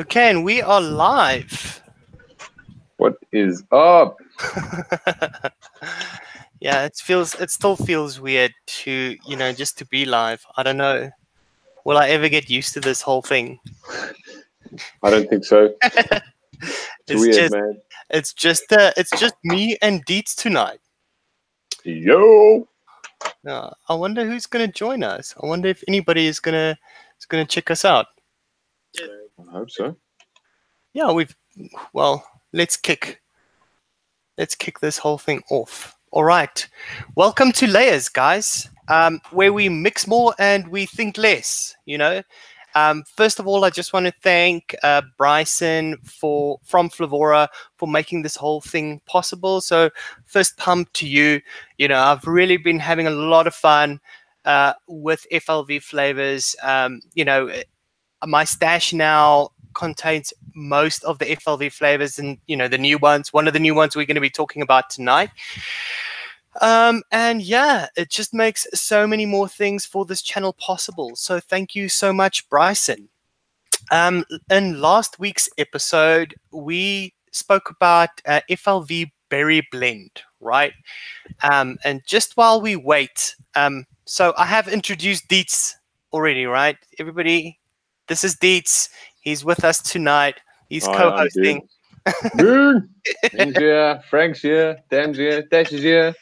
Okay, and we are live. What is up? Yeah, it still feels weird to, just to be live. I don't know. Will I ever get used to this whole thing? I don't think so. It's weird, man. It's just me and Deets tonight. Yo. I wonder who's gonna join us. I wonder if anybody is gonna check us out. I hope so. Yeah, let's kick this whole thing off. All right, welcome to Layerz, guys, where we mix more and we think less. First of all, I just want to thank Bryson from Flavora for making this whole thing possible. So first pump to you. I've really been having a lot of fun with FLV flavors. My stash now contains most of the FLV flavors and the new ones. One of the new ones we're going to be talking about tonight. And yeah, it just makes so many more things for this channel possible. So thank you so much, Bryson. In last week's episode, we spoke about FLV Berry Blend, right? And just while we wait, so I have introduced Deets already, right? Everybody, this is Deets. He's with us tonight. He's co-hosting. He's here, Frank's here, Dan's here, Dash is here.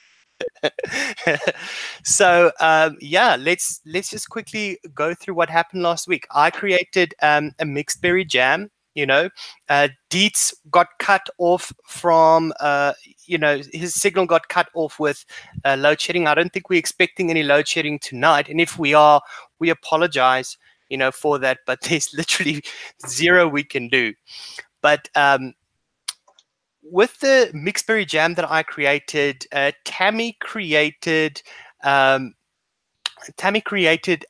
So yeah, let's just quickly go through what happened last week. I created a mixed berry jam. Deets got cut off from his signal got cut off with load shedding. I don't think we're expecting any load shedding tonight, and if we are, we apologize for that, but there's literally zero we can do. But with the mixed berry jam that I created, Tammy created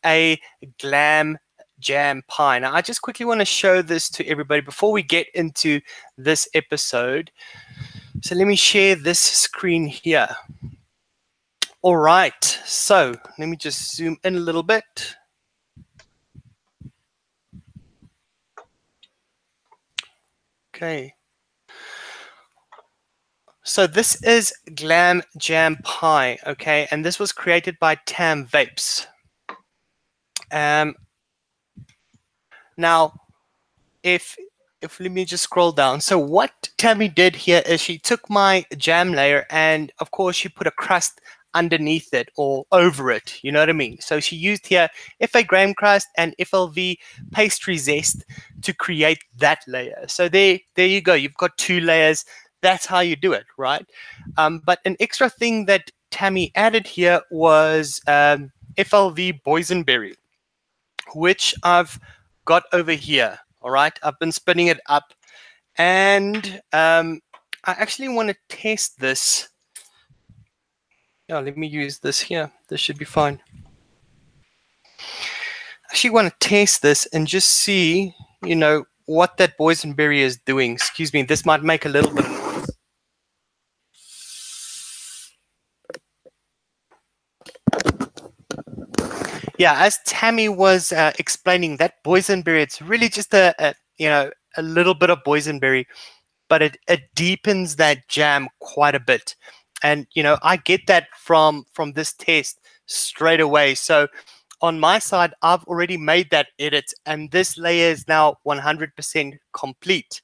a glam jam pie. Now, I just quickly want to show this to everybody before we get into this episode. So let me share this screen here. All right, so let me just zoom in a little bit. Okay. So this is Glam Jam Pie, okay? And this was created by Tam Vapes. Now, if let me just scroll down. So what Tammy did here is she took my jam layer and, of course, she put a crust underneath it or over it, you know what I mean? So she used here FA graham crust and FLV pastry zest to create that layer. So there you go. You've got two layers. That's how you do it, right? But an extra thing that Tammy added here was FLV boysenberry, which I've got over here, all right? I've been spinning it up, and I actually want to test this. Yeah, let me use this here. This should be fine. I actually want to test this and just see, what that boysenberry is doing. Excuse me, this might make a little bit of noise. Yeah, as Tammy was explaining, that boysenberry, it's really just a little bit of boysenberry, but it deepens that jam quite a bit. And I get that from this test straight away. So on my side, I've already made that edit, and this layer is now 100% complete.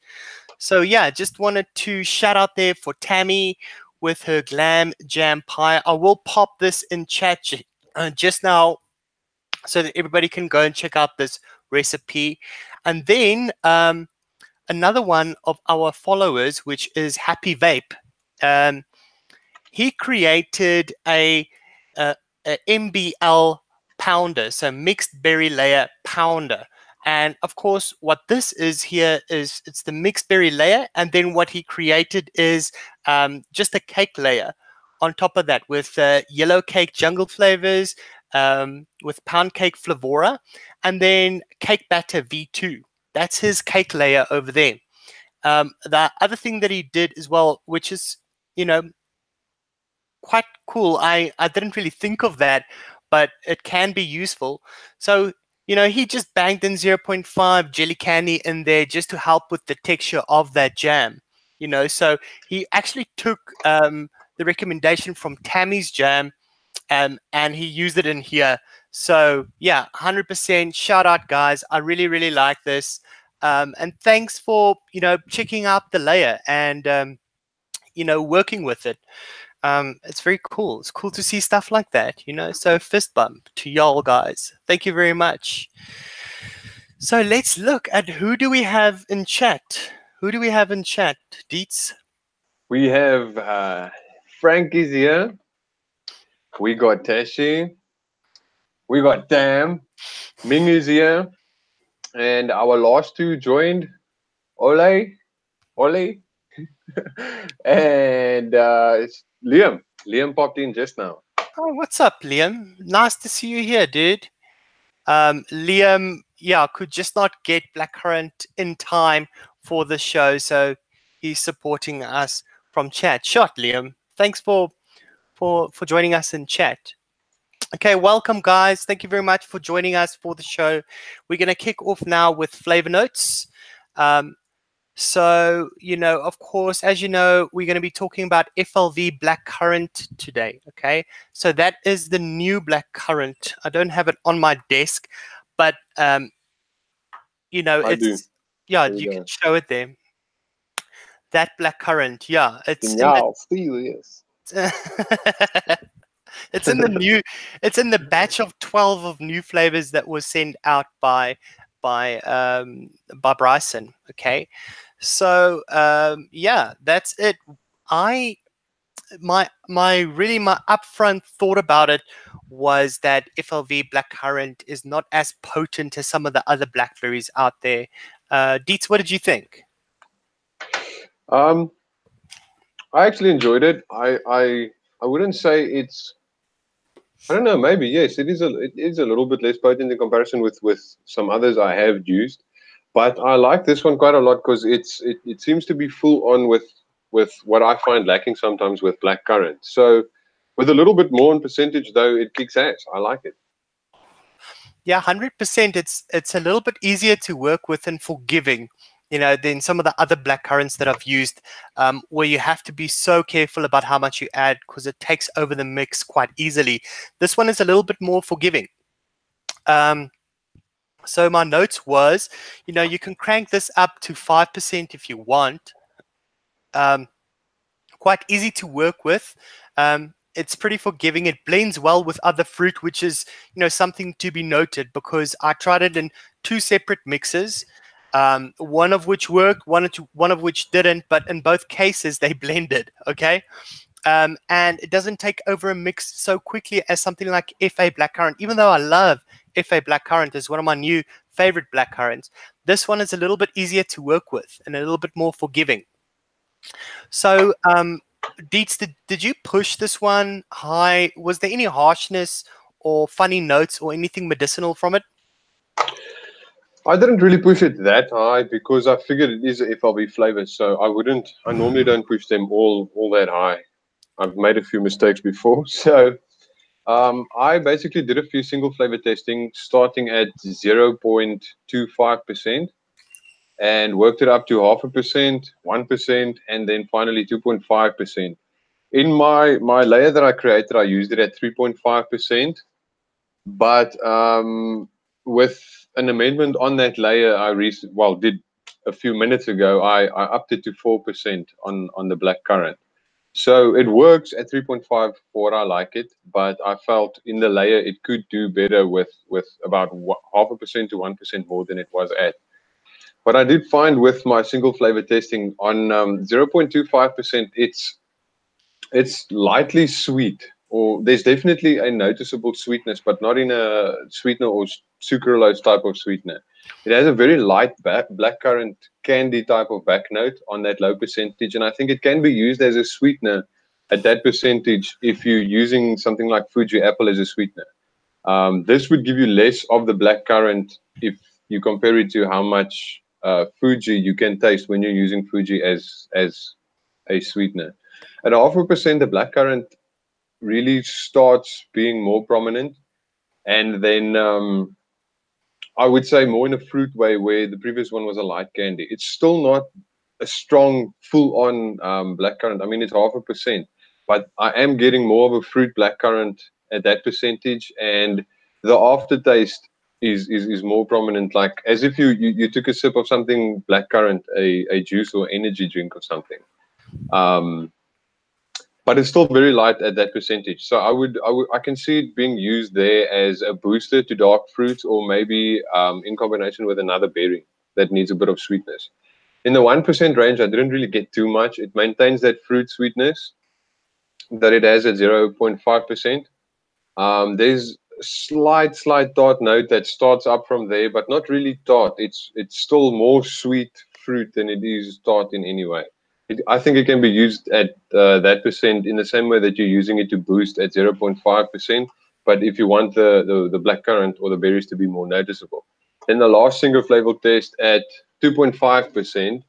So yeah, just wanted to shout out there for Tammy with her glam jam pie. I will pop this in chat just now so that everybody can go and check out this recipe. And then another one of our followers, which is Happy Vape, he created a MBL pounder, so mixed berry layer pounder. And of course, what this is here is it's the mixed berry layer, and then what he created is just a cake layer on top of that with yellow cake jungle flavors, with pound cake Flavora, and then cake batter V2. That's his cake layer over there. The other thing that he did as well, which is, quite cool. I didn't really think of that, but it can be useful. So you know, he just banged in 0.5 jelly candy in there just to help with the texture of that jam. You know, so he actually took the recommendation from Tammy's jam, and he used it in here. So yeah, 100% shout out, guys. I really, really like this. And thanks for, you know, checking out the layer and, you know, working with it. It's very cool. It's cool to see stuff like that, you know. So fist bump to y'all, guys. Thank you very much. So let's look at who do we have in chat. Who do we have in chat, Deets? We have Frank is here. We got Tashi. We got Tam. Ming is here. And our last two joined Ole. Ole. And it's Liam. Liam popped in just now. Oh, what's up, Liam? Nice to see you here, dude. Liam, yeah, could just not get Blackcurrant in time for the show, so he's supporting us from chat. Shot, Liam. Thanks for joining us in chat. Okay, welcome, guys. Thank you very much for joining us for the show. We're going to kick off now with flavor notes. So, you know, of course, as you know, we're going to be talking about FLV Black Currant today. Okay, so that is the new Black Currant. I don't have it on my desk, but you know, I do. yeah, There we you can go. show it there. That Black Currant, yeah, it's Can in y'all see this? the it's in the new, it's in the batch of 12 of new flavors that was sent out by Bryson. Okay, so yeah, that's it. I my upfront thought about it was that FLV Blackcurrant is not as potent as some of the other blackberries out there. Dietz, what did you think? I actually enjoyed it. I wouldn't say it's. I don't know. Maybe yes. It is a little bit less potent in comparison with some others I have used, but I like this one quite a lot because it seems to be full on with what I find lacking sometimes with black currant. So with a little bit more in percentage though, it kicks ass. I like it. Yeah, 100%. It's a little bit easier to work with and forgiving, you know, than some of the other black currants that I've used, where you have to be so careful about how much you add because it takes over the mix quite easily. This one is a little bit more forgiving. So my notes was, you know, you can crank this up to 5% if you want. Quite easy to work with. It's pretty forgiving. It blends well with other fruit, which is, you know, something to be noted because I tried it in 2 separate mixes, one of which worked, one of which didn't, but in both cases they blended. Okay. And it doesn't take over a mix so quickly as something like FA Blackcurrant. Even though I love FA Blackcurrant, is one of my new favorite blackcurrants, this one is a little bit easier to work with and a little bit more forgiving. So, Deets, did you push this one high? Was there any harshness or funny notes or anything medicinal from it? I didn't really push it that high because I figured it is a FLB flavor, so I wouldn't. I normally don't push them all that high. I've made a few mistakes before, so I basically did a few single flavor testing starting at 0.25% and worked it up to 0.5%, 1%, and then finally 2.5%. In my layer that I created, I used it at 3.5%, but with an amendment on that layer, did a few minutes ago. I upped it to 4% on the black currant. So it works at 3.5 for what I like it, but I felt in the layer it could do better with about 0.5% to 1% more than it was at. But I did find with my single flavor testing on 0.25%, it's lightly sweet, or there's definitely a noticeable sweetness, but not in a sweetener or sucralose type of sweetener. It has a very light blackcurrant candy type of back note on that low percentage, and I think it can be used as a sweetener at that percentage if you're using something like Fuji apple as a sweetener. This would give you less of the blackcurrant if you compare it to how much Fuji you can taste when you're using Fuji as a sweetener. At 0.5%, the blackcurrant really starts being more prominent, and then I would say more in a fruit way, where the previous one was a light candy. It's still not a strong, full-on blackcurrant. I mean, it's 0.5%, but I am getting more of a fruit blackcurrant at that percentage, and the aftertaste is more prominent. Like as if you took a sip of something blackcurrant, a juice or energy drink or something. Um, but it's still very light at that percentage. So I can see it being used there as a booster to dark fruits, or maybe in combination with another berry that needs a bit of sweetness. In the 1% range, I didn't really get too much. It maintains that fruit sweetness that it has at 0.5%. There's a slight tart note that starts up from there, but not really tart. It's still more sweet fruit than it is tart in any way. I think it can be used at that percent in the same way that you're using it to boost at 0.5%. But if you want the blackcurrant or the berries to be more noticeable, then the last single flavor test at 2.5%.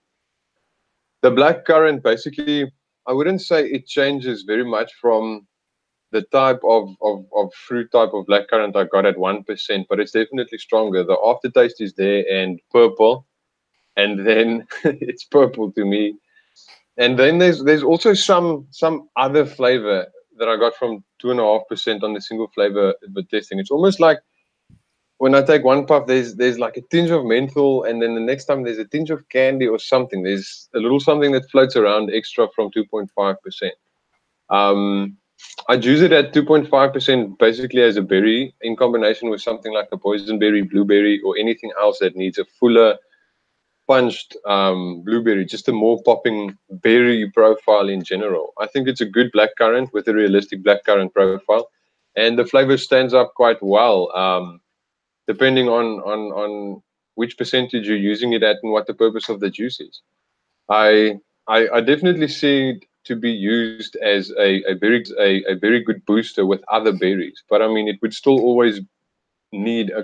The blackcurrant basically, I wouldn't say it changes very much from the type of fruit type of blackcurrant I got at 1%, but it's definitely stronger. The aftertaste is there and purple, and then it's purple to me. And then there's also some other flavor that I got from 2.5% on the single flavor testing. It's almost like when I take one puff, there's like a tinge of menthol, and then the next time there's a tinge of candy or something. There's a little something that floats around extra from 2.5%. I'd use it at 2.5% basically as a berry in combination with something like a boysenberry, blueberry, or anything else that needs a fuller punched blueberry, just a more popping berry profile in general. I think it's a good blackcurrant with a realistic blackcurrant profile, and the flavor stands up quite well, depending on which percentage you're using it at and what the purpose of the juice is. I definitely see it to be used as a very good booster with other berries, but I mean it would still always need a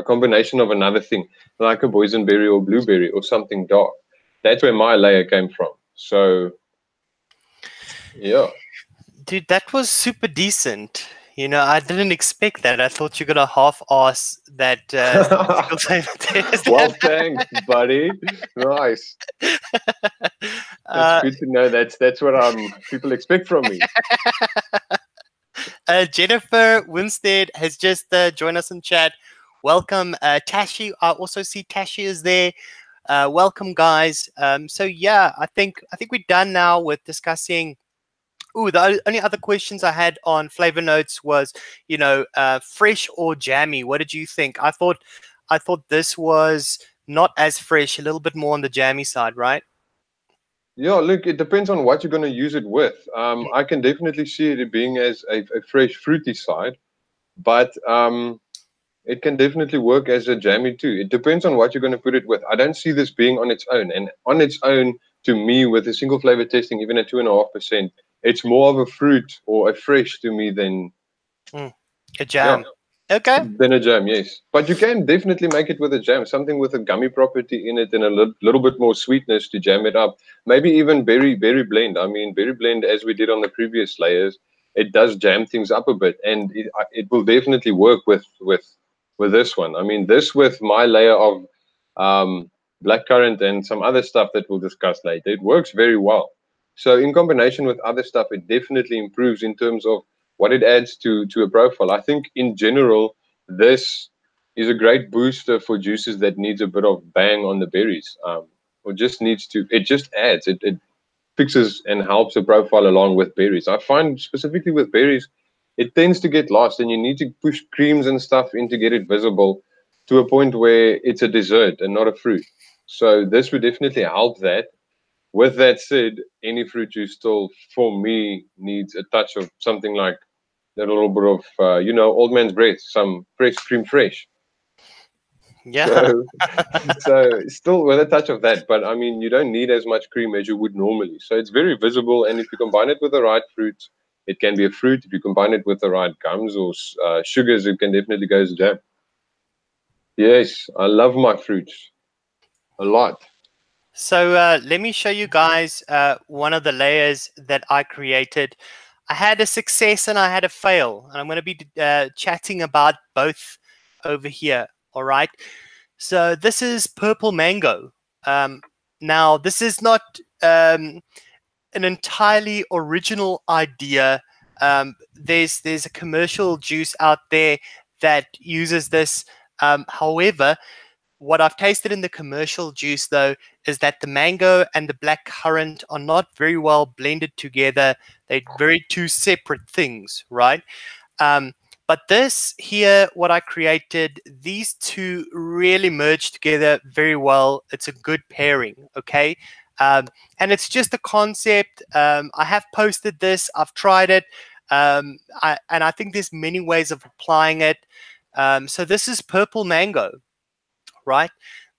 combination of another thing, like a boysenberry or blueberry or something dark. That's where my layer came from. So yeah. Dude, that was super decent. You know, I didn't expect that. I thought you're gonna half-ass that single flavor test. Well, thanks, buddy. Nice. That's uh, good to know. That's what people expect from me. Jennifer Winstead has just joined us in chat. Welcome, Tashi. I also see Tashi is there. Welcome, guys. So yeah, I think we're done now with discussing. Ooh, the only other questions I had on flavor notes was, you know, fresh or jammy. What did you think? I thought this was not as fresh, a little bit more on the jammy side, right? Yeah, look, it depends on what you're going to use it with. I can definitely see it being as a fresh, fruity side, but it can definitely work as a jammy too. It depends on what you're going to put it with. I don't see this being on its own. And on its own, to me, with a single flavor testing, even at 2.5%, it's more of a fruit or a fresh to me than A jam. yeah, Okay. than a jam. Yes, but you can definitely make it with a jam, something with a gummy property in it and a little bit more sweetness to jam it up. Maybe even berry blend. I mean, berry blend, as we did on the previous layers, it does jam things up a bit, and it will definitely work with this one. I mean, this with my layer of blackcurrant and some other stuff that we'll discuss later, it works very well. So in combination with other stuff, it definitely improves in terms of what it adds to a profile. I think in general, this is a great booster for juices that needs a bit of bang on the berries, or just needs to. It just adds. It fixes and helps the profile along with berries. I find specifically with berries, it tends to get lost, and you need to push creams and stuff in to get it visible to a point where it's a dessert and not a fruit. So this would definitely help that. With that said, any fruit juice still, for me, needs a touch of something like a little bit of, old man's breath, some fresh cream fresh. Yeah. So, so still with a touch of that, but I mean, you don't need as much cream as you would normally. So it's very visible, and if you combine it with the right fruits, it can be a fruit. If you combine it with the right gums or sugars, it can definitely go as a jam. Yes, I love my fruits a lot. So let me show you guys one of the layers that I created. I had a success and I had a fail, and I'm going to be chatting about both over here All right. So this is purple mango. Now, this is not an entirely original idea. There's a commercial juice out there that uses this. However, what I've tasted in the commercial juice, though, is that the mango and the black currant are not very well blended together. They're very two separate things, right? Um, but this here, what I created, these two really merge together very well. It's a good pairing, okay? And it's just a concept. I have posted this. I've tried it. And I think there's many ways of applying it. So this is purple mango, right?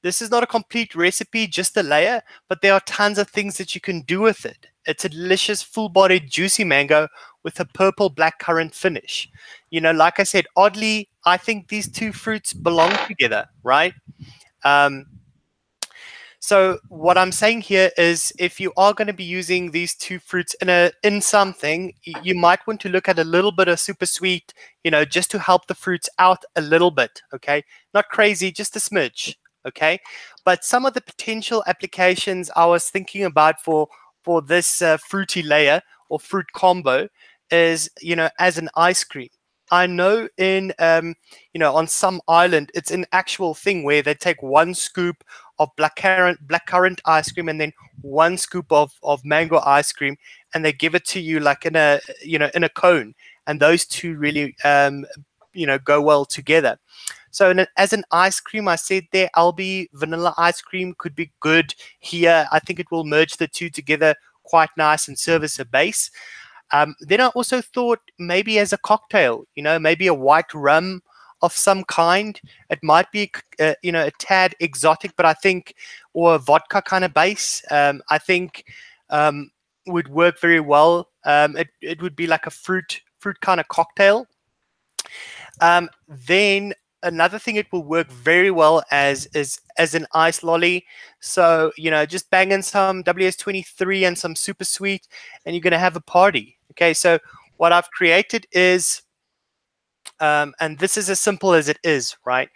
This is not a complete recipe, just a layer, but there are tons of things that you can do with it. It's a delicious, full-bodied, juicy mango with a purple black currant finish. You know, like I said, oddly, I think these two fruits belong together, right? So what I'm saying here is, if you are going to be using these two fruits in something, you might want to look at a little bit of super sweet, you know, just to help the fruits out a little bit. Okay, not crazy, just a smidge. Okay, but some of the potential applications I was thinking about for this fruity layer or fruit combo is, you know, as an ice cream. I know in you know, on some island, it's an actual thing where they take one scoop of black currant ice cream and then one scoop of mango ice cream, and they give it to you like in a, you know, in a cone, and those two really you know, go well together. So as an ice cream, I said there, Albi vanilla ice cream could be good here. I think it will merge the two together quite nice and serve as a base. Then I also thought maybe as a cocktail, you know, maybe a white rum of some kind. It might be, you know, a tad exotic, but I think, or a vodka kind of base, I think would work very well. It would be like a fruit kind of cocktail. Then another thing it will work very well as an ice lolly. So, you know, just bang in some WS23 and some super sweet, and you're going to have a party. Okay, so what I've created is, and this is as simple as it is, right?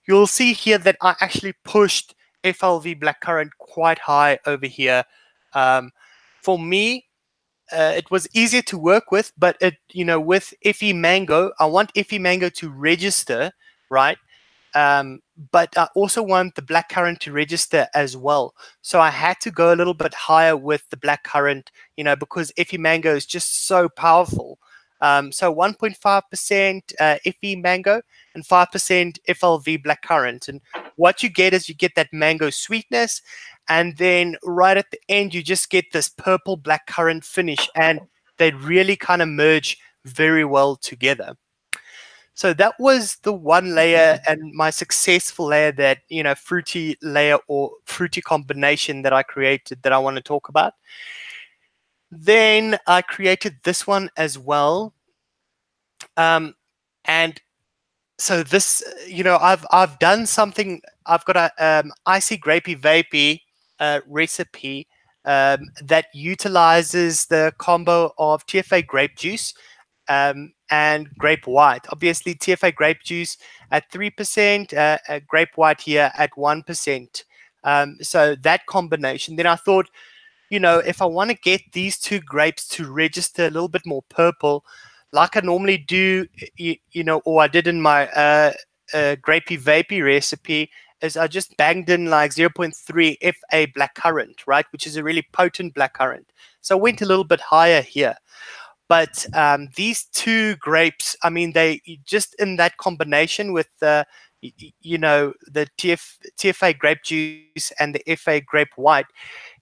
You'll see here that I actually pushed FLV Black Currant quite high over here. For me, it was easier to work with, but it, you know, with FE Mango, I want FE Mango to register, right? But I also want the black currant to register as well. So I had to go a little bit higher with the black currant, you know, because FE Mango is just so powerful. So 1.5% FE Mango and 5% FLV Black Currant. And what you get is you get that mango sweetness, and then right at the end, you just get this purple black currant finish, and they really kind of merge very well together. So that was the one layer and my successful layer, that, you know, fruity layer or fruity combination that I created that I want to talk about. Then I created this one as well. And so this, you know, I've done something. I've got a icy grapey vapey recipe that utilizes the combo of TFA grape juice and grape white. Obviously, TFA grape juice at 3%, grape white here at 1%. So that combination. Then I thought, you know, if I want to get these two grapes to register a little bit more purple, like I normally do, you know, or I did in my grapey vapey recipe, is I just banged in like 0.3 FA black currant, right, which is a really potent black currant. So I went a little bit higher here. But these two grapes, I mean, they just in that combination with the, you know, the TFA grape juice and the FA grape white,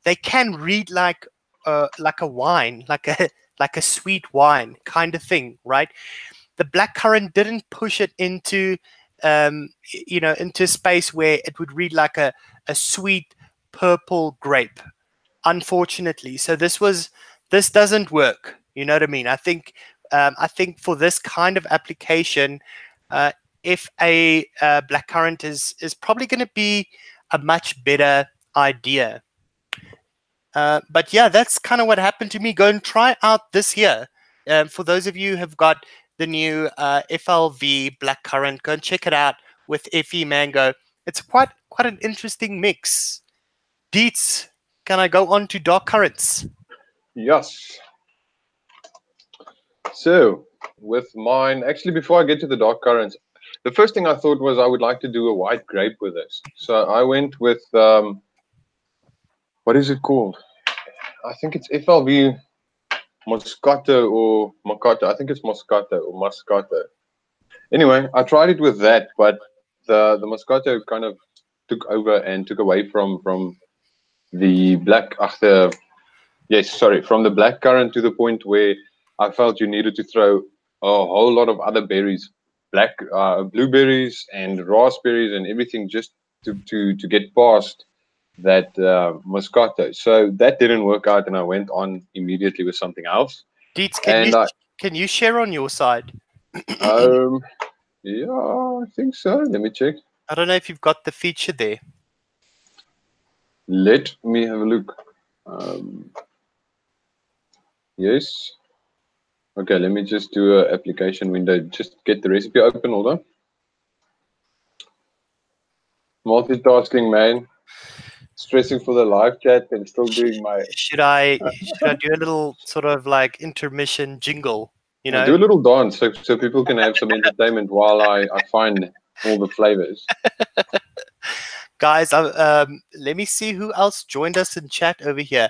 they can read like a wine, like a sweet wine kind of thing, right? The black currant didn't push it into, you know, into space where it would read like a sweet purple grape, unfortunately. So this doesn't work. You know what I mean? I think for this kind of application, if a black currant is probably going to be a much better idea. But yeah, that's kind of what happened to me. Go and try out this here. For those of you who have got the new FLV Black Currant, go and check it out. with FE mango. It's quite an interesting mix. Deets, can I go on to dark currants? Yes. So with mine, actually, before I get to the dark currants, the first thing I thought was I would like to do a white grape with this. So I went with what is it called? I think it's FLV Moscato or Moscato. I think it's Moscato or Moscato. Anyway, I tried it with that, but the Moscato kind of took over and took away from the black after. Yes, sorry, from the black currant to the point where I felt you needed to throw a whole lot of other berries, black blueberries and raspberries and everything just to get past that Moscato. So that didn't work out, and I went on immediately with something else. Deets, And can you share on your side? um, yeah, I think so. Let me check. I don't know if you've got the feature there. Let me have a look. Um, yes. Okay, let me just do a application window. Just get the recipe open. Hold on. Multitasking, man. Stressing for the live chat and still doing my. Should I do a little sort of like intermission jingle? You I do know, a little dance so people can have some entertainment while I find all the flavors. guys, let me see who else joined us in chat over here.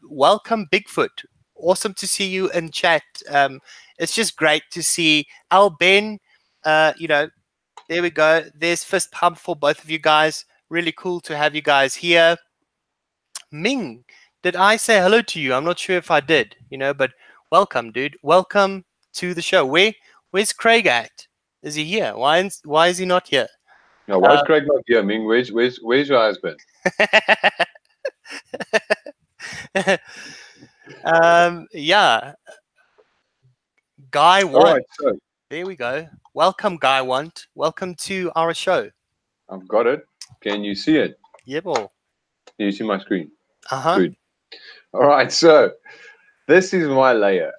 Welcome, Bigfoot. Awesome to see you in chat. It's just great to see Al Ben. You know, there we go. There's fist pump for both of you guys. Really cool to have you guys here. Ming, did I say hello to you? I'm not sure if I did, you know, but welcome, dude. Welcome to the show. Where's Craig at? Is he here? Why is he not here? Now, why is Craig not here? I mean, where's your husband? Yeah, Guy All Want. right, so There we go. Welcome, Guy Want. Welcome to our show. I've got it. Can you see it? Yeah, ball. Can you see my screen? Uh-huh. Good. All right, so this is my layer.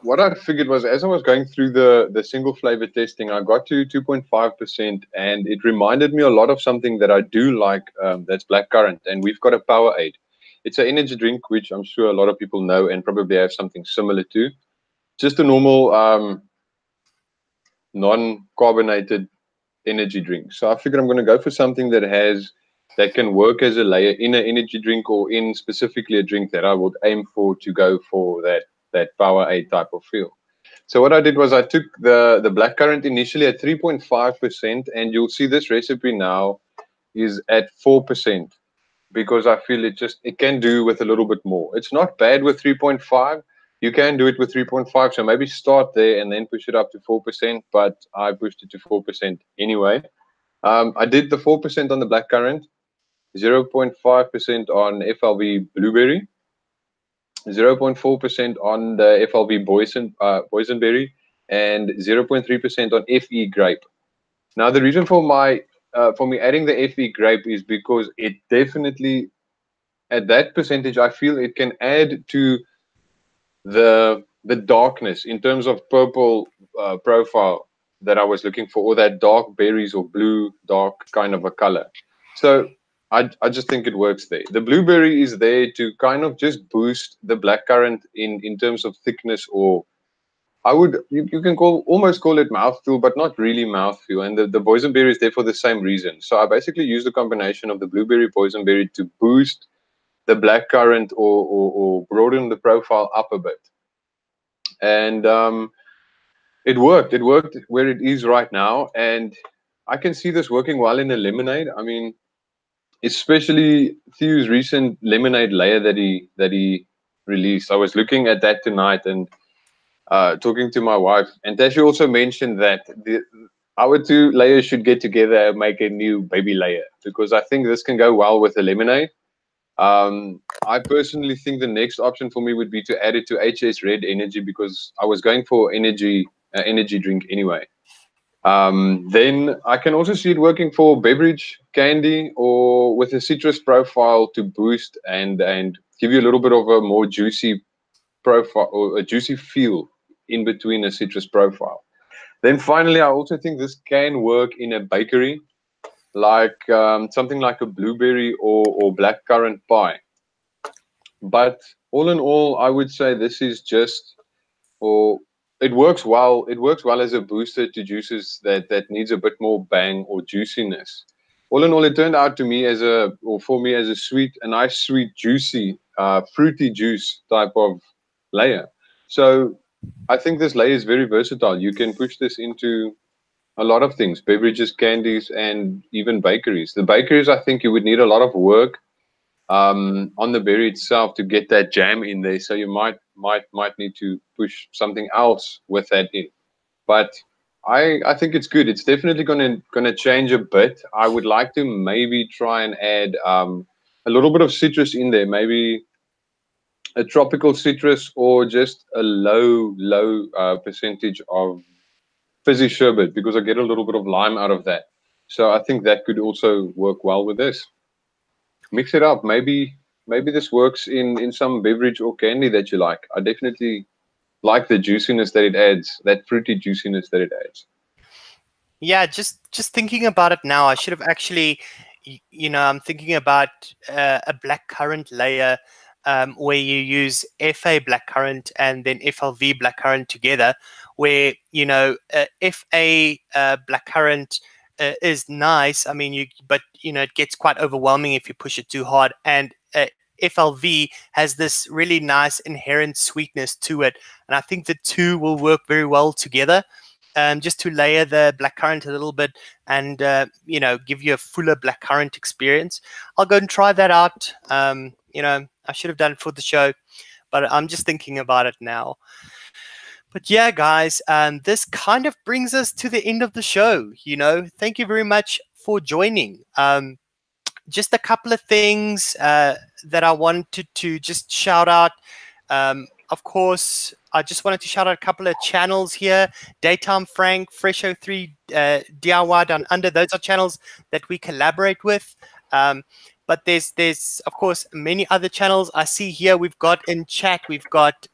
What I figured was as I was going through the single flavor testing, I got to 2.5%, and it reminded me a lot of something that I do like. That's black currant, and we've got a Powerade. It's an energy drink, which I'm sure a lot of people know and probably have something similar to. Just a normal non-carbonated energy drink. So I figured I'm going to go for something that can work as a layer in an energy drink or in specifically a drink that I would aim for to go for that Powerade type of feel. So what I did was I took the blackcurrant initially at 3.5%, and you'll see this recipe now is at 4% because I feel it can do with a little bit more. It's not bad with 3.5. You can do it with 3.5, so maybe start there and then push it up to 4%, but I pushed it to 4% anyway. I did the 4% on the blackcurrant, 0.5% on FLV blueberry, 0.4% on the FLV boysenberry, and 0.3% on FE grape. Now, the reason for me adding the FE grape is because it definitely, at that percentage, I feel it can add to the darkness in terms of purple profile that I was looking for, or that dark berries or blue dark kind of a color. So I just think it works there. The blueberry is there to kind of just boost the blackcurrant in terms of thickness, or you can almost call it mouthfeel, but not really mouthfeel. And the boysenberry is there for the same reason. So I basically use the combination of the blueberry boysenberry to boost the blackcurrant or broaden the profile up a bit. And it worked. It worked where it is right now, and I can see this working well in a lemonade. I mean, especially Theo's recent lemonade layer that he released. I was looking at that tonight and talking to my wife, and she also mentioned that our two layers should get together and make a new baby layer, because I think this can go well with a lemonade. I personally think the next option for me would be to add it to HS Red Energy, because I was going for energy drink anyway. Then I can also see it working for beverage candy or with a citrus profile to boost and give you a little bit of a more juicy profile or a juicy feel in between a citrus profile. Then finally, I also think this can work in a bakery, like something like a blueberry or blackcurrant pie. But all in all, I would say this is just, or it works well. It works well as a booster to juices that needs a bit more bang or juiciness. All in all, it turned out to me as or for me as a nice, sweet, juicy, fruity juice type of layer. So I think this layer is very versatile. You can push this into a lot of things: beverages, candies, and even bakeries. The bakeries, I think you would need a lot of work on the berry itself to get that jam in there. So you might need to push something else with that in. But I think it's good. It's definitely gonna change a bit. I would like to maybe try and add a little bit of citrus in there, maybe a tropical citrus or just a low percentage of fizzy sherbet, because I get a little bit of lime out of that. So I think that could also work well with this. Mix it up. Maybe this works in some beverage or candy that you like. I definitely like the juiciness that it adds, that fruity juiciness that it adds. Yeah, just thinking about it now, I should have actually, I'm thinking about a black currant layer where you use FA black currant and then FLV black currant together, where FA black currant is nice. I mean, but it gets quite overwhelming if you push it too hard, and FLV has this really nice inherent sweetness to it, and I think the two will work very well together. Just to layer the blackcurrant a little bit and give you a fuller blackcurrant experience. I'll go and try that out. I should have done it for the show, but I'm just thinking about it now. But yeah, guys, this kind of brings us to the end of the show. Thank you very much for joining. Just a couple of things that I wanted to just shout out. Of course, I just wanted to shout out a couple of channels here. Daytime Frank, Fresho3, DIY Down Under. Those are channels that we collaborate with. But there's of course many other channels I see here. We've got in chat. We've got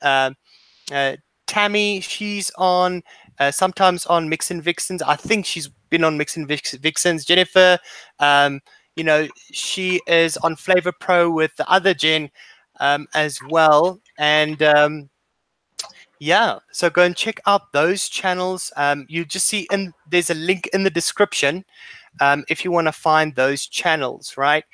Tammy. She's on sometimes on Mix and Vixens. I think she's been on Mix and Vixens. Jennifer, she is on Flavor Pro with the other Jen as well. And yeah, so go and check out those channels. You just see there's a link in the description if you want to find those channels, right?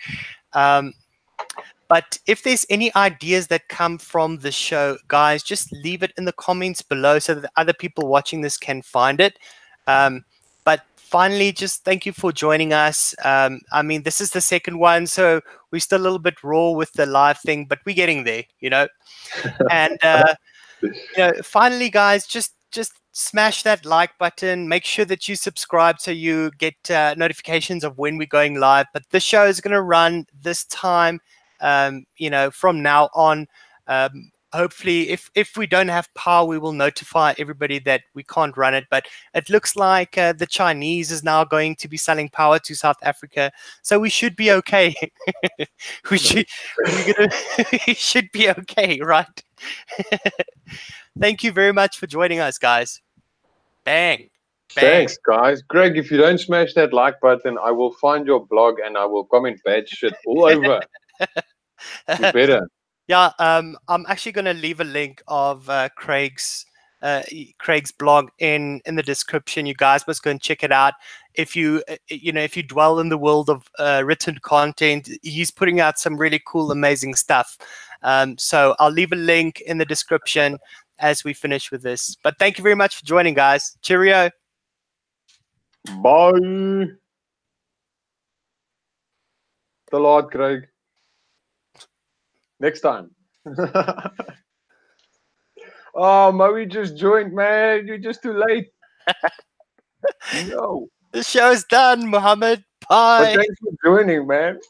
But if there's any ideas that come from the show, guys, just leave it in the comments below so that other people watching this can find it. But finally, just thank you for joining us. I mean, this is the second one, so we're still a little bit raw with the live thing, but we're getting there, And finally, guys, just smash that like button. Make sure that you subscribe so you get notifications of when we're going live. But the show is going to run this time, from now on. Hopefully, if we don't have power, we will notify everybody that we can't run it. But it looks like the Chinese is now going to be selling power to South Africa, so we should be okay. we should be okay, right? Thank you very much for joining us, guys. Bang. Thanks, guys. Greg, if you don't smash that like button, I will find your blog and I will comment bad shit all over. You better. Yeah, I'm actually going to leave a link of Craig's blog in the description. You guys must go and check it out. If you if you dwell in the world of written content, he's putting out some really cool, amazing stuff. So I'll leave a link in the description as we finish with this. But thank you very much for joining, guys. Cheerio. Bye. Te laat, Craig. Next time. Oh, Moe just joined, man. You're just too late. No. The show's done, Mohammed. Bye. But thanks for joining, man.